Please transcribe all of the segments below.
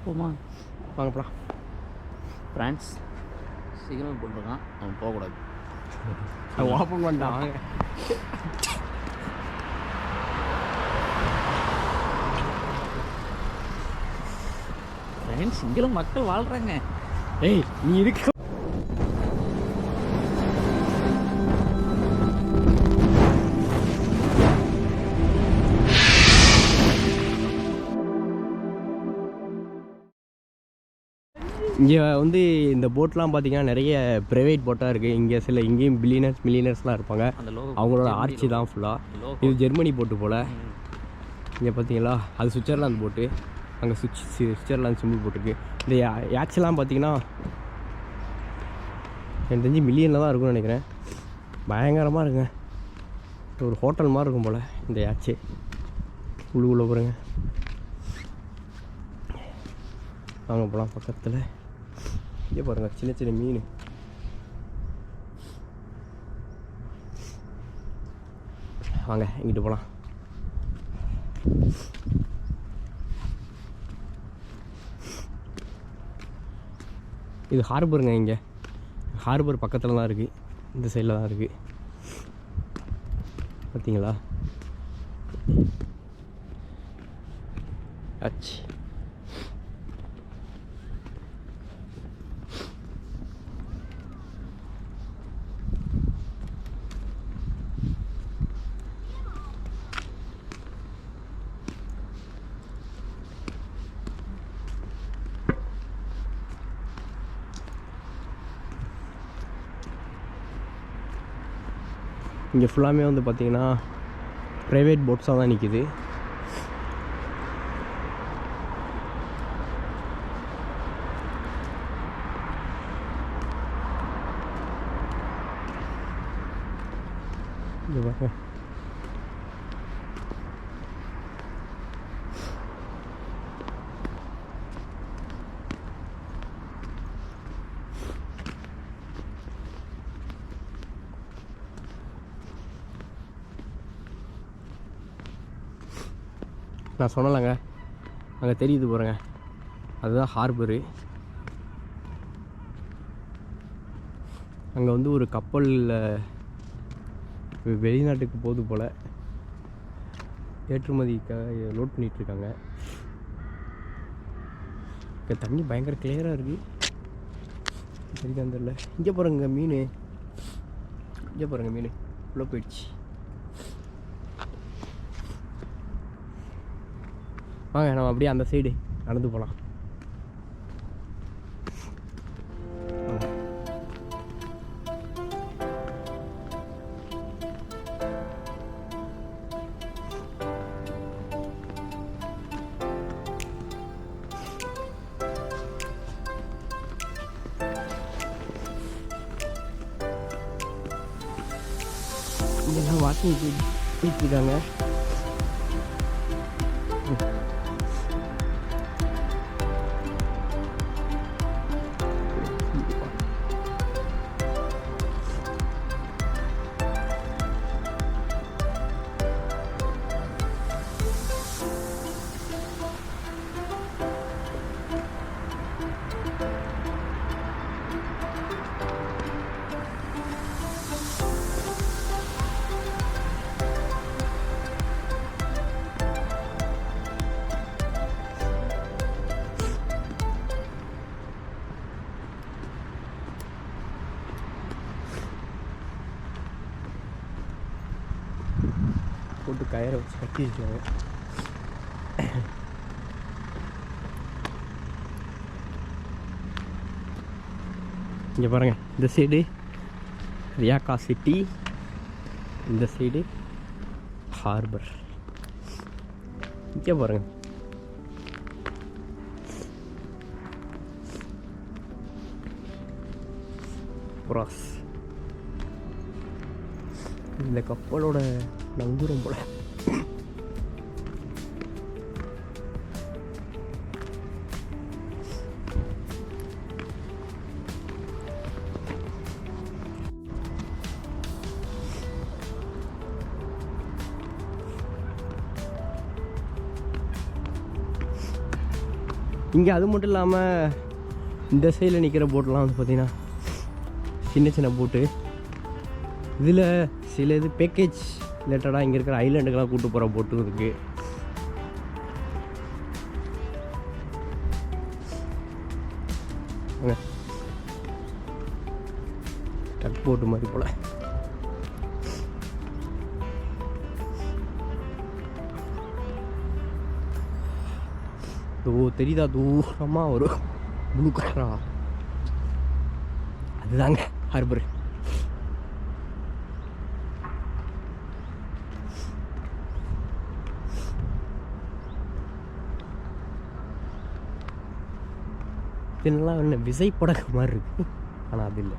போமா வாங்க போகலாம். ஃப்ரான்ஸ் சிக்னல் போட்டிருக்கான், அவன் போகக்கூடாது. ஓப்பன் பண்ணிட்டான். வாங்க. ஃப்ரான்ஸ் இங்கெல்லாம் மக்கள் வாழ்கிறாங்க. ஏய் நீ இருக்க இங்கே வந்து இந்த போட்லாம் பார்த்தீங்கன்னா நிறைய ப்ரைவேட் போட்டாக இருக்குது. இங்கே இங்கேயும் மில்லியனர்ஸ்லாம் இருப்பாங்க. அவங்களோட ஆர்ச்சி தான் ஃபுல்லாக. இது ஜெர்மனி போட்டு போல். இங்கே பார்த்தீங்களா, அது சுவிட்சர்லாந்து போட்டு. அங்கே சுவிட்சர்லாந்து சிம்பிள் போட்டிருக்கு. இந்த யாட்செல்லாம் பார்த்தீங்கன்னா எனக்கு தெரிஞ்சு மில்லியனில் தான் இருக்கும்னு நினைக்கிறேன். பயங்கரமாக இருக்குங்க. ஒரு ஹோட்டல் மாதிரி இருக்கும் போல் இந்த யாட்சி. உள்ள போகிறேங்க. வாங்க போகலாம். பக்கத்தில் இங்கே பாருங்கள், சின்ன சின்ன மீன். வாங்க இங்கிட்டு போகலாம். இது ஹார்பருங்க. இங்கே ஹார்பர் பக்கத்தில் தான் இருக்குது. இந்த சைடில் தான் இருக்குது. பார்த்தீங்களா? ஆச்சு. இங்கே ஃபுல்லாமே வந்து பார்த்திங்கன்னா ப்ரைவேட் போட்ஸாக தான் நிற்கிது. இங்கே பாருங்க. நான் சொன்னலங்க, அங்கே தெரியுது போகிறேங்க, அதுதான் ஹார்பரு. அங்கே வந்து ஒரு கப்பலில் வெளிநாட்டுக்கு போகுது போல். ஏற்றுமதிக்காக லோட் பண்ணிகிட்ருக்காங்க. இங்கே தண்ணி பயங்கர கிளியராக இருக்குது. சரிதான் தெரியல. இங்கே பாருங்க மீன். இங்கே பாருங்கள் மீன் உள்ளே போயிடுச்சு. வாங்க நம்ம அப்படியே அந்த சைடு நடந்து போகலாம். இதெல்லாம் வாக்கிங் போயிட்டுருக்காங்க. போட்டு கயிறை வச்சு கட்டி வச்சுருக்காங்க. இங்கே பாருங்கள், இந்த சைடு ரியாக்கா சிட்டி, இந்த சைடு ஹார்பர். இங்கே பாருங்கள், புராஸ். இந்த கப்பலோட நங்கூரம் போல. இங்கே அது மட்டும் இல்லாமல் இந்த சைடில் நிற்கிற போட்லாம் வந்து பார்த்திங்கன்னா சின்ன சின்ன போட்டு. இதில் சில இது பேக்கேஜ் ரிலேட்டடாக இங்கே இருக்கிற ஐலாண்டுக்கெல்லாம் கூப்பிட்டு போகிற போட்டும் இருக்குது. டக் போட்டு மாதிரி போல். தெரியுதா தூரமாக ஒரு ப்ளூ கலரா, அதுதாங்க ஹார்பர். இதெல்லாம் என்ன விசைப்படகு மாதிரி இருக்கு, ஆனால் அது இல்லை.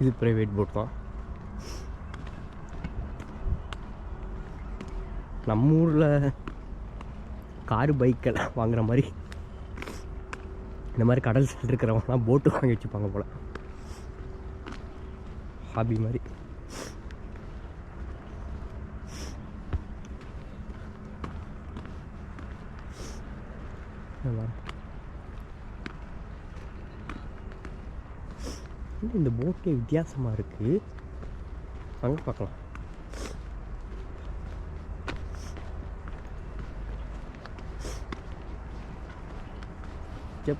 இது ப்ரைவேட் போட் தான். நம்ம ஊரில் காரு பைக்கெல்லாம் வாங்குற மாதிரி இந்த மாதிரி கடல் சைடு இருக்கிறவங்கலாம் போட்டு வாங்கி வச்சுப்பாங்க போல், ஹாபி மாதிரி. இந்த போட்டே வித்தியாசமாக இருக்குது, அங்கே பார்க்கலாம்.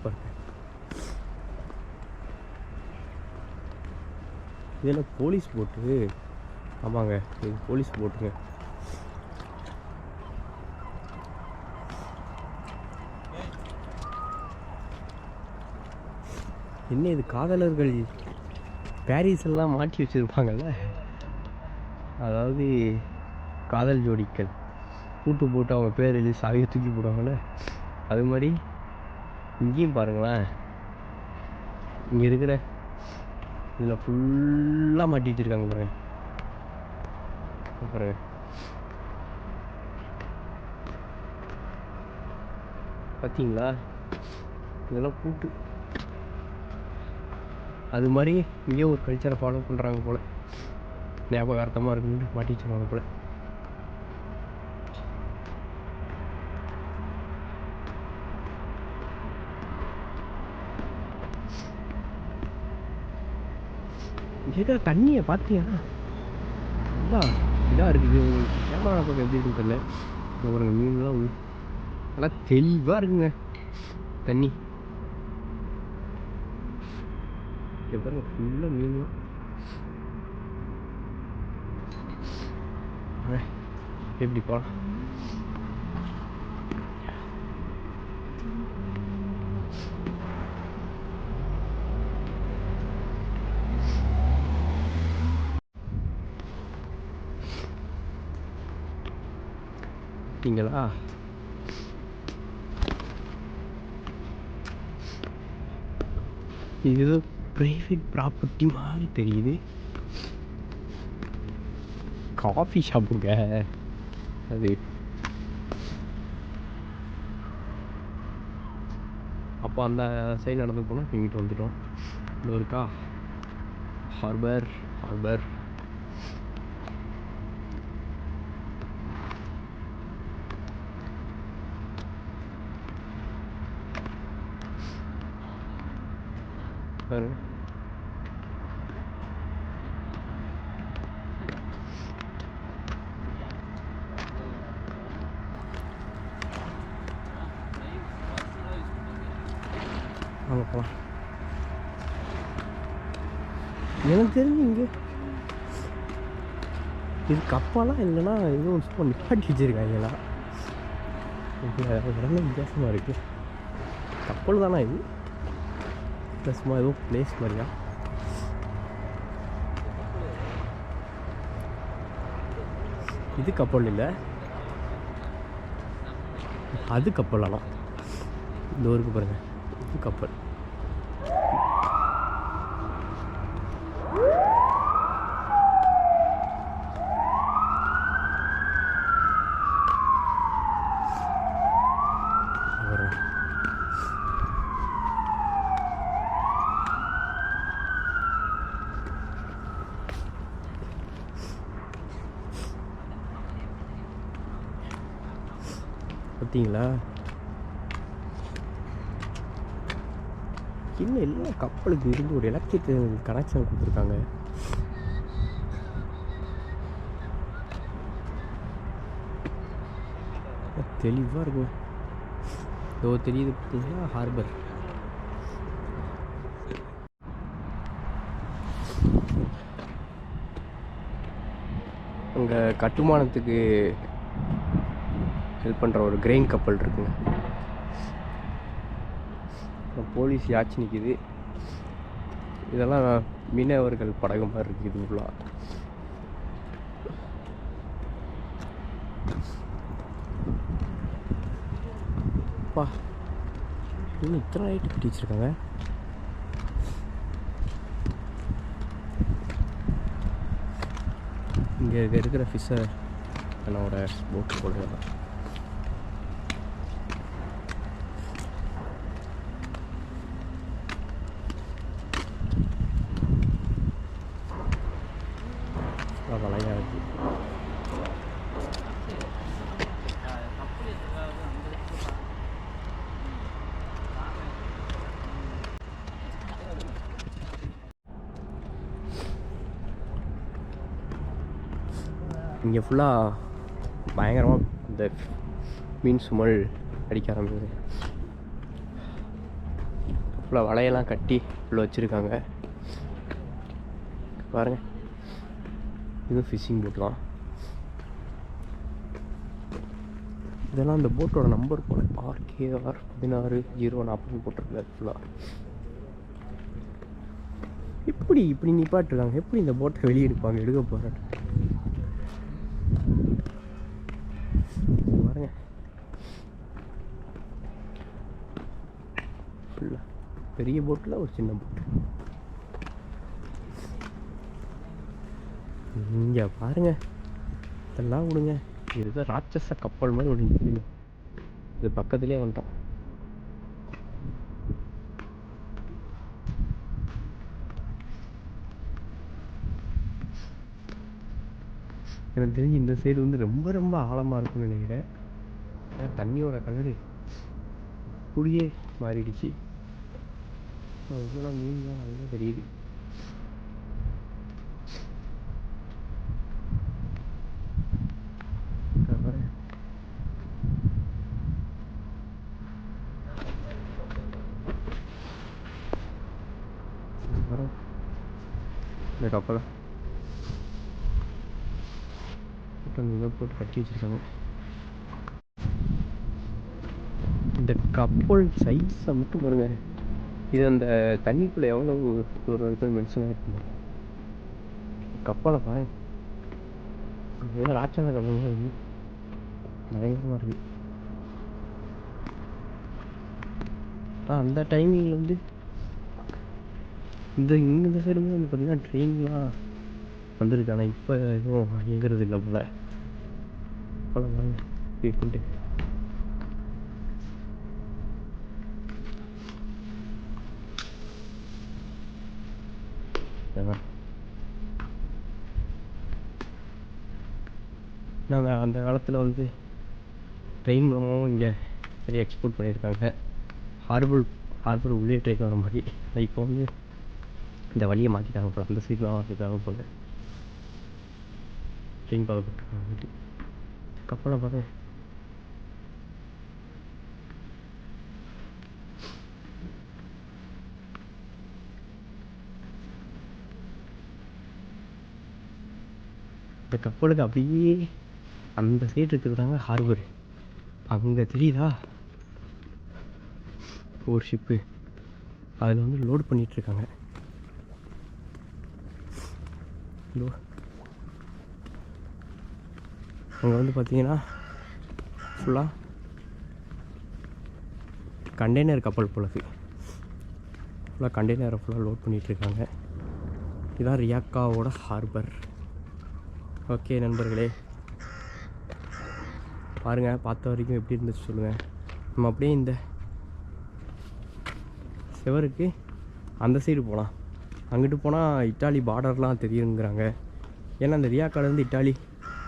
பாருங்க, இதெல்லாம் போலீஸ் போட்டு. ஆமாங்க, இது போலீஸ் போட்டுங்க. என்ன இது, காதலர்கள் பாரிஸ் எல்லாம் மாட்டி வச்சுருப்பாங்கல்ல, அதாவது காதல் ஜோடிகள் கூட்டு போட்டு அவங்க பேர் எழுதி சாவியை தூக்கி போடுவாங்கள்ல, அது மாதிரி இங்கேயும் பாருங்களேன். இங்கே இருக்கிற இதில் ஃபுல்லாக மாட்டி வச்சுருக்காங்க பாருங்க. பாருங்க, பார்த்தீங்களா, இதெல்லாம் கூட்டு. அது மாதிரி இங்கேயும் ஒரு கல்ச்சரை ஃபாலோ பண்ணுறாங்க போல், ஞாபகார்த்தமாக இருக்குன்னு மாட்டி வச்சுருவாங்க போல். இருக்கிற தண்ணியை பார்த்தீங்கன்னா நல்லா இதாக இருக்குது. கேமரா பக்கம் எப்படி இருக்குன்னு தெரியல. ஒரு மீன்லாம் நல்லா தெளிவாக இருக்குங்க தண்ணி. பாருங்க, ஃபுல்லாக மீன் எப்படி போகலாம். பார்த்தீங்களா, இது ஏதோ ப்ரைவேட் ப்ராப்பர்ட்டி மாதிரி தெரியுது. காஃபி ஷாப்புங்க அது. அப்போ அந்த சைடு நடந்து போனால் இங்கிட்டு வந்துட்டோம். இன்னும் இருக்கா ஹார்பர். ஹார்பர் பாருங்க. வாங்க போகலாம். எனக்கு தெரிஞ்சு இங்கே இது கப்பாலாம் இல்லைன்னா எதுவும் சும்மா நிப்பாட்டி வச்சுருக்காங்களா, இடமே வித்தியாசமாக இருக்குது. கப்பல் தானே இது, சும்மா ஏதோ பிளேஸ் மாதிரியா. இது கப்பல் இல்லை, அது கப்பல். ஆனால் இந்த ஊருக்கு பாருங்க, இது கப்பல். பார்த்தீங்களா? இன்னும் எல்லா கப்பலுக்கு இருந்து ஒரு எலக்ட்ரிக் கனெக்ஷன் கொடுத்துருக்காங்க. தெளிவாக இருக்கும். இதோ தெரியுது பார்த்தீங்களா ஹார்பர். அங்கே கட்டுமானத்துக்கு ஹெல்ப் பண்ணுற ஒரு கிரெயின் கப்பல் இருக்குங்க. போலீஸ் யாச்சு நிற்கிது. இதெல்லாம் மீனவர்கள் படகு மாதிரி இருக்குது ஃபுல்லாக. அப்பா இன்னும் இத்தனை லைட்டு கட்டி வச்சுருக்காங்க. இங்கே இருக்கிற ஃபிஷ்ஷர் என்னோட போட்டு போடுறது. வலையாக இருக்குது. இங்கே ஃபுல்லாக பயங்கரமாக இந்த மீன் சுமல் அடிக்க ஆரம்பிக்குது. ஃபுல்லாக வலையெல்லாம் கட்டி ஃபுல்லாக வச்சுருக்காங்க பாருங்கள். இது ஃபிஷிங் போட் தான். இதெல்லாம் அந்த போட்டோட நம்பர் போல RKR 16-040 போட்டிருக்காரு ஃபுல்லாக. இப்படி நிப்பாட்டுருக்காங்க. எப்படி இந்த போட்டை வெளியே எடுப்பாங்க? எடுக்க போகிறேன் பாருங்க. ஃபுல்லாக பெரிய போட்டில் ஒரு சின்ன போட்டு. இங்கே பாருங்க, இதெல்லாம் விடுங்க. இதுதான் ராட்சச கப்பல் மாதிரி ஒரு நிற்குதுங்க. இது பக்கத்துலேயே வந்துட்டோம். எனக்கு தெரிஞ்சு இந்த சைடு வந்து ரொம்ப ரொம்ப ஆழமாக இருக்கும்னு நினைக்கிறேன். தண்ணியோட கலரு புளியே மாறிடுச்சு. இதெல்லாம் மீன் தான் நல்லா தெரியுது. இந்த கப்பலை போட்டு கட்டி வச்சிருக்காங்க. இந்த கப்பல் சைஸை மட்டும் பாருங்க. இது அந்த தண்ணிக்குள்ளே எவ்வளோ ஒரு மென்ஷனாக இருக்குமா கப்பலை பாருங்க. இதெல்லாம் ராட்சச கப்பல் மாதிரி இருக்குது. பயங்கரமாக இருக்குது. அந்த டைமிங்கில் வந்து இந்த சைடுமே வந்து பார்த்திங்கன்னா ட்ரெயின்லாம் வந்துருக்கு. ஆனால் இப்போ எதுவும் இயங்குறது இல்லை போல். அப்போலாம் வாங்க இருக்குன்ட்டு. நாங்கள் அந்த காலத்தில் வந்து ட்ரெயின் மூலமாகவும் இங்கே நிறைய எக்ஸ்போர்ட் பண்ணியிருக்காங்க. ஹார்பர் உள்ளே ட்ரெயின் வர மாதிரி. இப்போ வந்து இந்த வழியை மாற்றிட்டாங்க போல். அந்த சைட்லாம் மாற்றிட்டாங்க போல். ட்ரெயின் பார்க்கப்பட்டு கப்பலை பார்க்க இந்த கப்பலுக்கு அப்படியே அந்த சைடு இருக்கிறதாங்க ஹார்பர். அங்கே தெரியுதா ஒரு ஷிப்பு, அதில் வந்து லோட் பண்ணிகிட்ருக்காங்க. அங்கே வந்து பார்த்தீங்கன்னா ஃபுல்லாக கண்டெய்னர் கப்பல் போலது. ஃபுல்லாக கண்டெய்னரை ஃபுல்லாக லோட் பண்ணிகிட்ருக்காங்க. இதுதான் ரியாக்காவோட ஹார்பர். ஓகே நண்பர்களே, பாருங்கள், பார்த்த வரைக்கும் எப்படி இருந்துச்சு சொல்லுங்கள். நம்ம அப்படியே இந்த செவருக்கு அந்த சைடு போகலாம். அங்கிட்டு போனால் இட்டாலி பார்டர்லாம் தெரியுங்கிறாங்க. ஏன்னா அந்த ரியாக்காலேருந்து இட்டாலி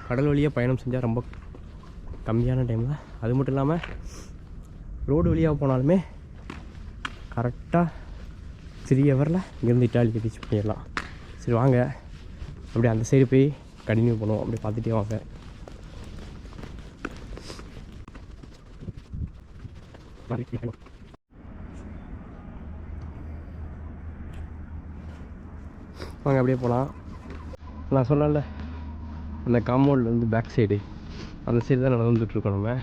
கடல் வழியாக பயணம் செஞ்சால் ரொம்ப கம்மியான டைமில். அது மட்டும் இல்லாமல் ரோடு வழியாக போனாலுமே கரெக்டாக 3 ஹவரில் இங்கேருந்து இட்டாலிக்கு ரீச் பண்ணிடலாம். சரி வாங்க அப்படி அந்த சைடு போய் கண்டினியூ பண்ணுவோம். அப்படி பார்த்துட்டே வாங்க. வாங்க அப்படியே போகலாம். நான் சொன்னேன்ல அந்த காம்பவுண்டில் வந்து பேக் சைடு, அந்த சைடு தான் நடந்துகிட்ருக்கோம் நம்ம.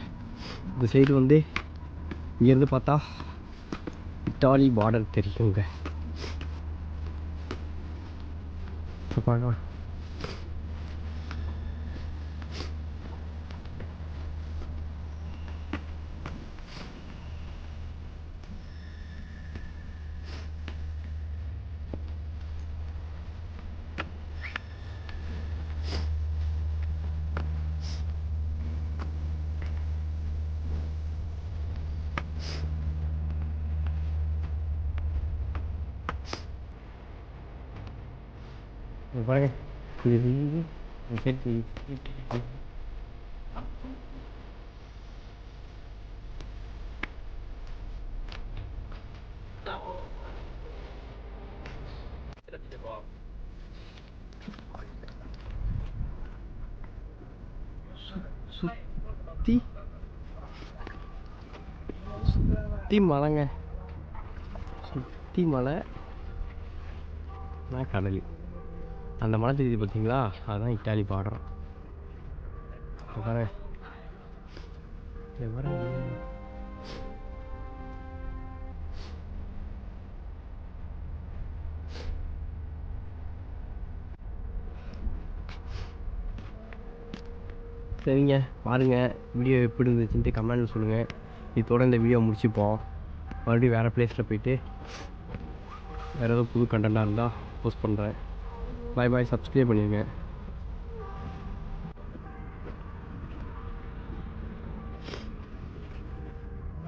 இந்த சைடு வந்து இங்கேருந்து பார்த்தா இட்டாலி பார்டர் தெரியுங்க. பார்க்கலாம். பாருங்க சுற்றி சுற்றி மலைங்க, சுற்றி மலை, நான் கடல். அந்த மலை தெரியுது பார்த்தீங்களா, அதுதான் இட்டாலி பார்டர். பாருங்க சரிங்க. பாருங்கள் வீடியோ எப்படி இருந்துச்சுன்ட்டு கமெண்ட்டில் சொல்லுங்கள். இதோட இந்த வீடியோ முடிச்சுப்போம். மறுபடியும் வேறு பிளேஸில் போயிட்டு வேறு ஏதோ புது கண்டென்ட்டாக இருந்தால் போஸ்ட் பண்ணுறேன். பாய் பாய். சப்ஸ்கிரைப் பண்ணிடுங்க.